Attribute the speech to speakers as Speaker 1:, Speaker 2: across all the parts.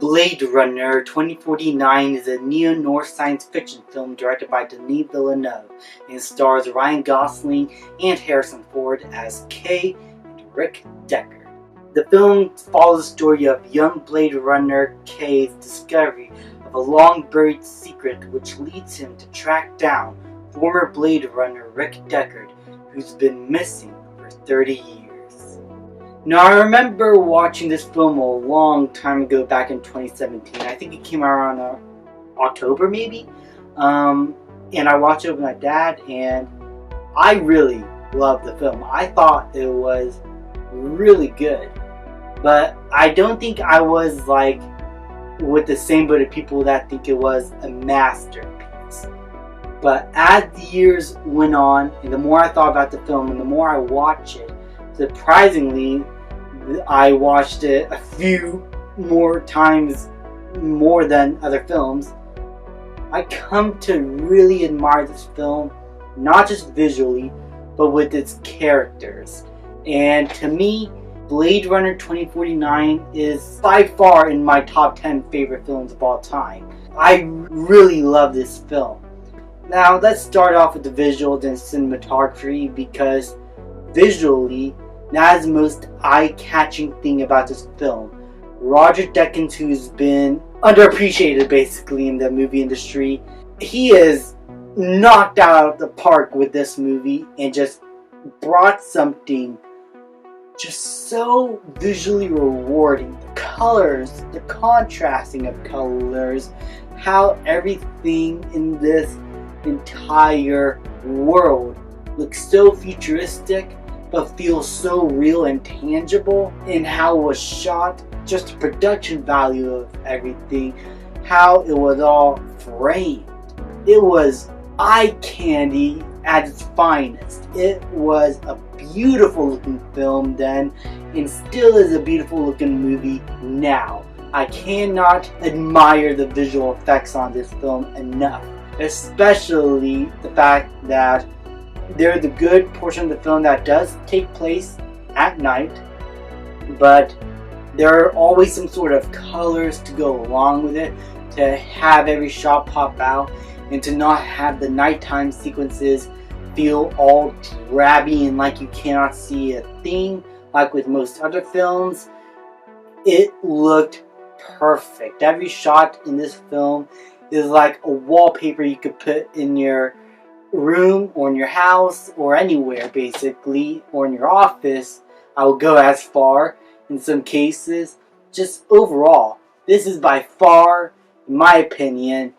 Speaker 1: Blade Runner 2049 is a neo-noir science fiction film directed by Denis Villeneuve and stars Ryan Gosling and Harrison Ford as Kay and Rick Deckard. The film follows the story of young Blade Runner Kay's discovery of a long-buried secret which leads him to track down former Blade Runner Rick Deckard, who's been missing for 30 years. Now, I remember watching this film a long time ago back in 2017. I think it came out around October maybe. And I watched it with my dad and I really loved the film. I thought it was really good. But I don't think I was like with the same boat of people that think it was a masterpiece. But as the years went on and the more I thought about the film and the more I watched it, surprisingly, I watched it a few more times more than other films. I come to really admire this film, not just visually, but with its characters. And to me, Blade Runner 2049 is by far in my top 10 favorite films of all time. I really love this film. Now, let's start off with the visuals and cinematography, because visually, that is the most eye-catching thing about this film. Roger Deakins, who's been underappreciated basically in the movie industry, he is knocked out of the park with this movie and just brought something just so visually rewarding. The colors, the contrasting of colors, how everything in this entire world looks so futuristic but feels so real and tangible, and how it was shot, just the production value of everything, how it was all framed. It was eye candy at its finest. It was a beautiful looking film then, and still is a beautiful looking movie now. I cannot admire the visual effects on this film enough, especially the fact that there's the good portion of the film that does take place at night, but there are always some sort of colors to go along with it, to have every shot pop out, and to not have the nighttime sequences feel all drabby and like you cannot see a thing like with most other films. It looked perfect. Every shot in this film is like a wallpaper you could put in your room or in your house or anywhere basically, or in your office. I will go as far in some cases. Just overall, this is by far, in my opinion,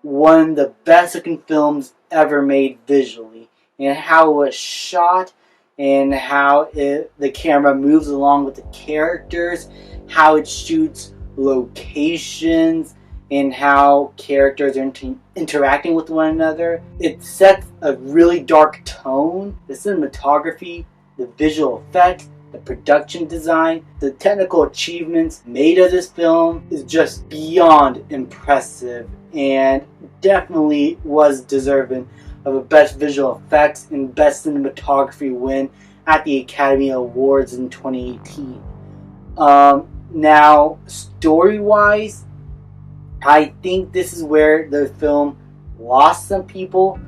Speaker 1: one of the best looking films ever made visually, and how it was shot and how the camera moves along with the characters, how it shoots locations, and how characters are interacting with one another. It sets a really dark tone. The cinematography, the visual effects, the production design, the technical achievements made of this film is just beyond impressive, and definitely was deserving of a Best Visual Effects and Best Cinematography win at the Academy Awards in 2018. Now, story-wise, I think this is where the film lost some people,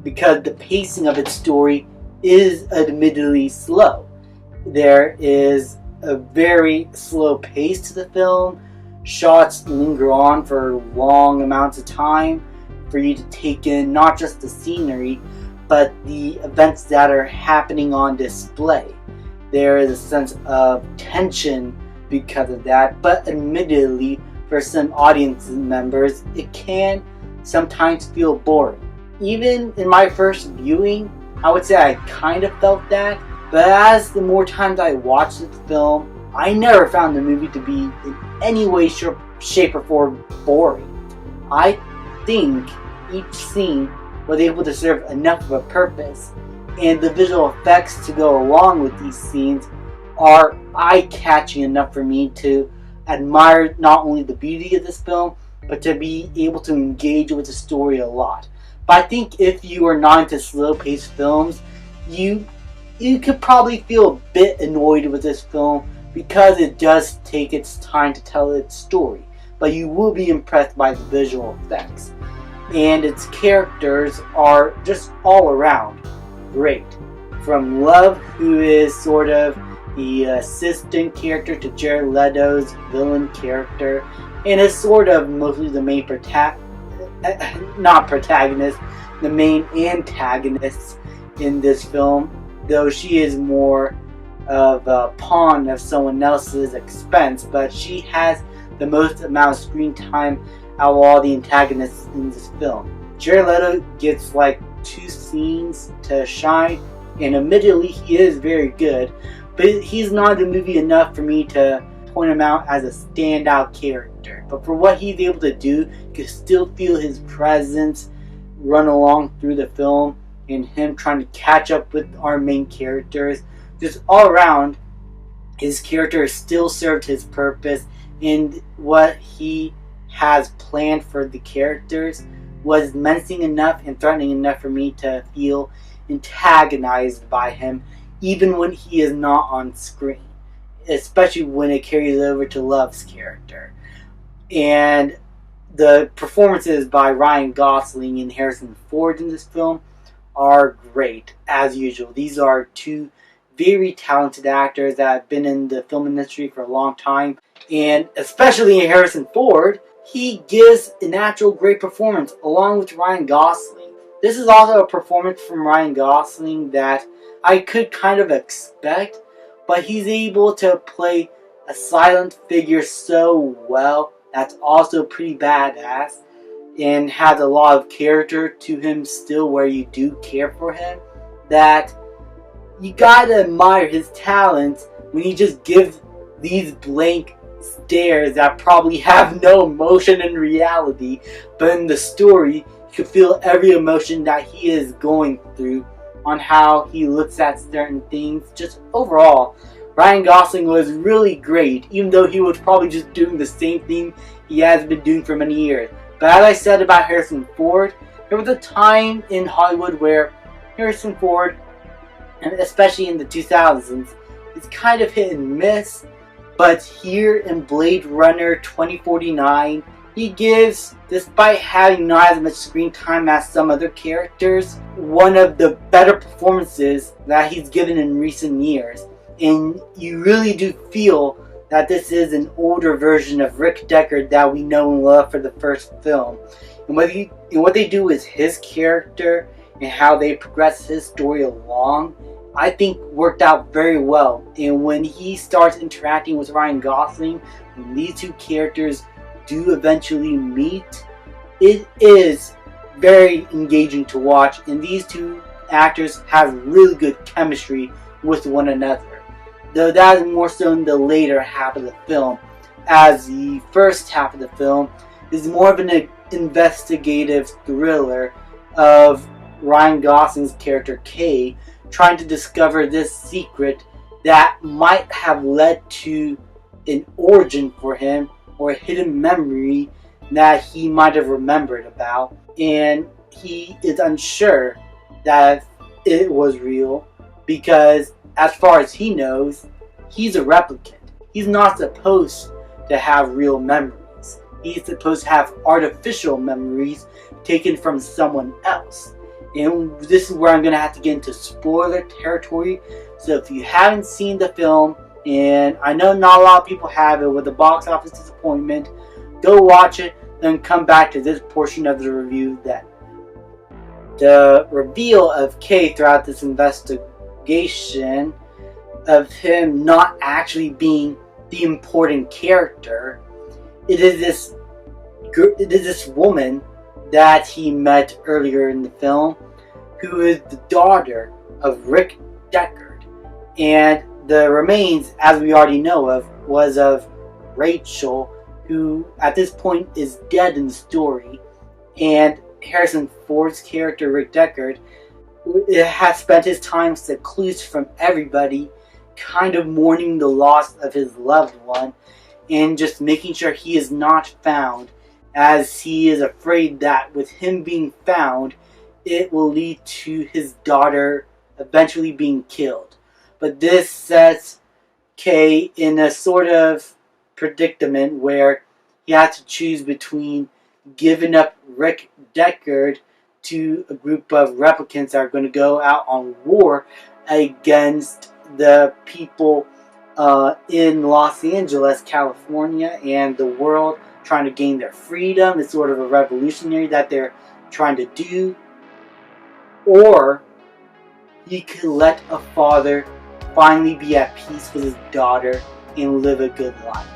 Speaker 1: because the pacing of its story is admittedly slow. There is a very slow pace to the film. Shots linger on for long amounts of time for you to take in not just the scenery, but the events that are happening on display. There is a sense of tension because of that, but admittedly, for some audience members, it can sometimes feel boring. Even in my first viewing, I would say I kind of felt that, but as the more times I watched this film, I never found the movie to be in any way, shape, or form boring. I think each scene was able to serve enough of a purpose, and the visual effects to go along with these scenes are eye-catching enough for me to admire not only the beauty of this film, but to be able to engage with the story a lot. But I think if you are not into slow-paced films, you could probably feel a bit annoyed with this film, because it does take its time to tell its story. but you will be impressed by the visual effects. And its characters are just all around great. From Love, who is sort of the assistant character to Jared Leto's villain character, and is sort of mostly the main the main antagonist in this film, though she is more of a pawn of someone else's expense, but she has the most amount of screen time out of all the antagonists in this film. Jared Leto gets like 2 scenes to shine, and admittedly he is very good, but he's not in the movie enough for me to point him out as a standout character. But for what he's able to do, you can still feel his presence run along through the film, and him trying to catch up with our main characters. Just all around, his character still served his purpose, and what he has planned for the characters was menacing enough and threatening enough for me to feel antagonized by him, even when he is not on screen, especially when it carries over to Love's character. And the performances by Ryan Gosling and Harrison Ford in this film are great, as usual. These are 2 very talented actors that have been in the film industry for a long time, and especially in Harrison Ford, he gives a natural great performance along with Ryan Gosling. This is also a performance from Ryan Gosling that I could kind of expect, but he's able to play a silent figure so well that's also pretty badass and has a lot of character to him still, where you do care for him, that you gotta admire his talents when he just gives these blank stares that probably have no emotion in reality, but in the story you can feel every emotion that he is going through on how he looks at certain things. Just overall, Ryan Gosling was really great, even though he was probably just doing the same thing he has been doing for many years. But as I said about Harrison Ford, there was a time in Hollywood where Harrison Ford, and especially in the 2000s, is kind of hit and miss. But here in Blade Runner 2049, he gives, despite having not as much screen time as some other characters, one of the better performances that he's given in recent years. And you really do feel that this is an older version of Rick Deckard that we know and love for the first film. And what they do with his character and how they progress his story along, I think worked out very well. And when he starts interacting with Ryan Gosling, when these 2 characters do eventually meet, it is very engaging to watch, and these 2 actors have really good chemistry with one another. Though that is more so in the later half of the film, as the first half of the film is more of an investigative thriller of Ryan Gosling's character Kay trying to discover this secret that might have led to an origin for him, or a hidden memory that he might have remembered about, and he is unsure that it was real, because as far as he knows, he's a replicant. He's not supposed to have real memories. He's supposed to have artificial memories taken from someone else. And this is where I'm going to have to get into spoiler territory. So if you haven't seen the film, and I know not a lot of people have it with the box office disappointment, go watch it, then come back to this portion of the review then. The reveal of Kay throughout this investigation, of him not actually being the important character, it is this woman that he met earlier in the film, who is the daughter of Rick Deckard. And the remains, as we already know of, was of Rachel, who at this point is dead in the story. And Harrison Ford's character, Rick Deckard, has spent his time secluded from everybody, kind of mourning the loss of his loved one, and just making sure he is not found, as he is afraid that with him being found, it will lead to his daughter eventually being killed. But this sets Kay in a sort of predicament where he had to choose between giving up Rick Deckard to a group of replicants that are going to go out on war against the people in Los Angeles, California, and the world, trying to gain their freedom. It's sort of a revolutionary that they're trying to do. Or he could let a father finally be at peace with his daughter and live a good life.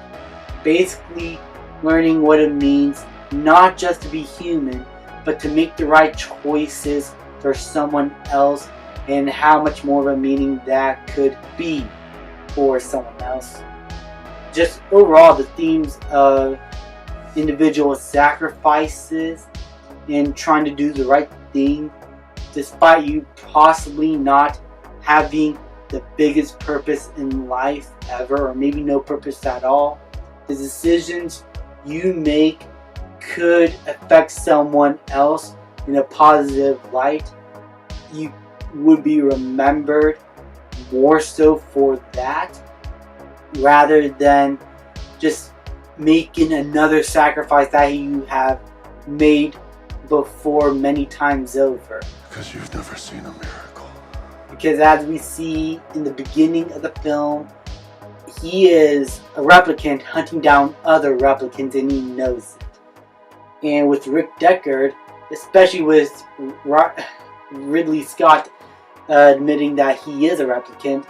Speaker 1: Basically, learning what it means not just to be human, but to make the right choices for someone else, and how much more of a meaning that could be for someone else. Just overall, the themes of individual sacrifices and trying to do the right thing despite you possibly not having the biggest purpose in life ever, or maybe no purpose at all. The decisions you make could affect someone else in a positive light. You would be remembered more so for that, rather than just making another sacrifice that you have made before many times over.
Speaker 2: Because you've never seen a miracle.
Speaker 1: Because as we see in the beginning of the film, he is a replicant hunting down other replicants, and he knows it. And with Rick Deckard, especially with Ridley Scott admitting that he is a replicant,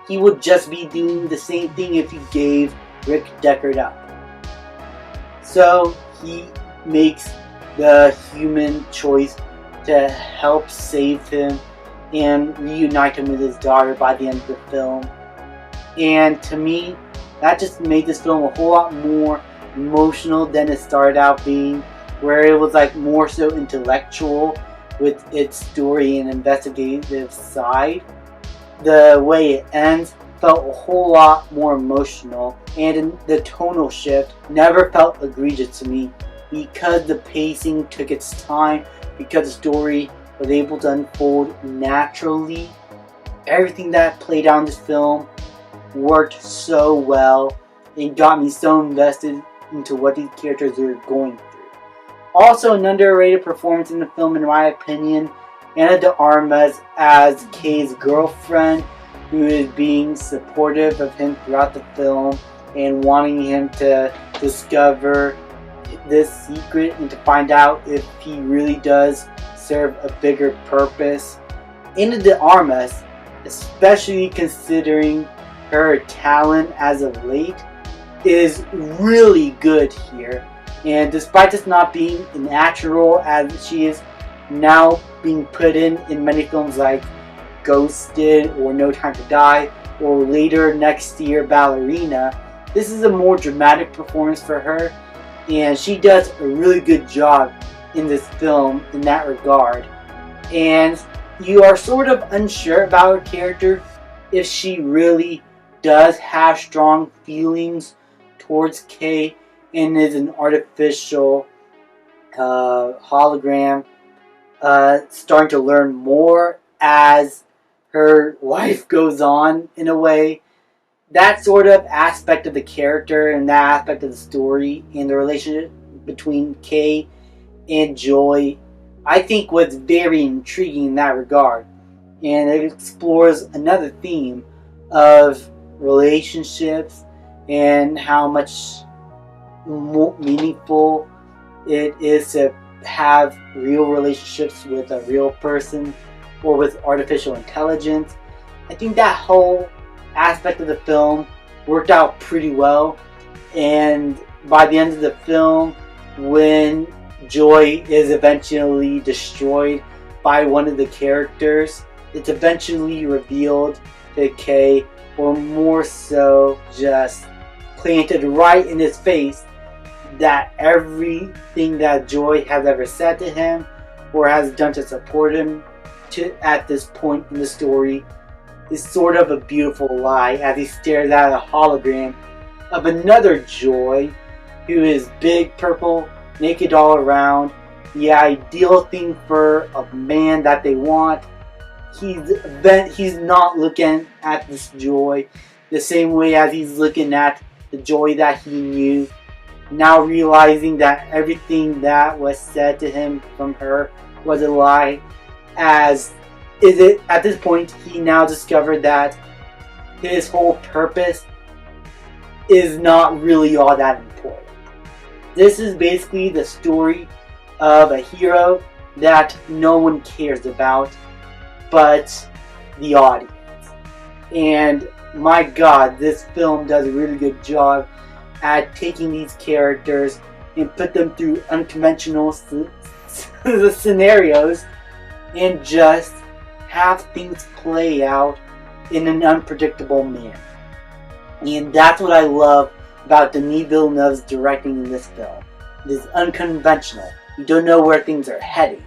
Speaker 1: he would just be doing the same thing if he gave Rick Deckard up. So he makes the human choice to help save him and reunite him with his daughter by the end of the film. And to me, that just made this film a whole lot more emotional than it started out being, where it was like more so intellectual with its story and investigative side. The way it ends felt a whole lot more emotional, and the tonal shift never felt egregious to me, because the pacing took its time, because the story was able to unfold naturally. Everything that played out in this film worked so well and got me so invested into what these characters were going through. Also, an underrated performance in the film, in my opinion, Ana de Armas as Kay's girlfriend, who is being supportive of him throughout the film and wanting him to discover this secret and to find out if he really does serve a bigger purpose. Ana de Armas, especially considering her talent as of late, is really good here. And despite this not being natural, as she is now being put in many films like Ghosted or No Time to Die, or later next year Ballerina, this is a more dramatic performance for her, and she does a really good job in this film in that regard. And you are sort of unsure about her character, if she really does have strong feelings towards Kay and is an artificial hologram, starting to learn more as her life goes on, in a way. That sort of aspect of the character and that aspect of the story and the relationship between Kay and Joy, I think was very intriguing in that regard. And it explores another theme of relationships and how much more meaningful it is to have real relationships with a real person or with artificial intelligence. I think that whole aspect of the film worked out pretty well, and by the end of the film, when Joy is eventually destroyed by one of the characters, it's eventually revealed to Kay, or more so just planted right in his face, that everything that Joy has ever said to him or has done to support him at this point in the story is sort of a beautiful lie, as he stares at a hologram of another Joy who is big, purple, naked all around, the ideal thing for a man that they want. He's not looking at this Joy the same way as he's looking at the Joy that he knew now realizing that everything that was said to him from her was a lie, as at this point he now discovered that his whole purpose is not really all that important. This is basically the story of a hero that no one cares about but the audience. And my god, this film does a really good job at taking these characters and put them through unconventional scenarios and just have things play out in an unpredictable manner. And that's what I love about Denis Villeneuve's directing in this film. It is unconventional. You don't know where things are heading.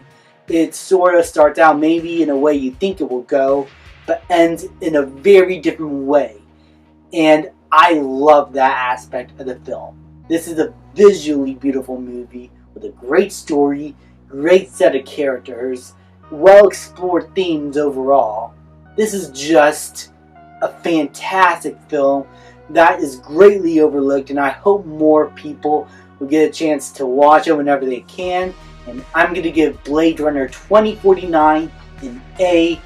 Speaker 1: It sort of starts out maybe in a way you think it will go, but ends in a very different way. And I love that aspect of the film. This is a visually beautiful movie with a great story, great set of characters, well explored themes overall. This is just a fantastic film that is greatly overlooked, and I hope more people will get a chance to watch it whenever they can. And I'm going to give Blade Runner 2049 an A+.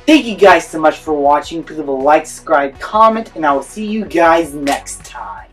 Speaker 1: Thank you guys so much for watching. Please leave a like, subscribe, comment, and I will see you guys next time.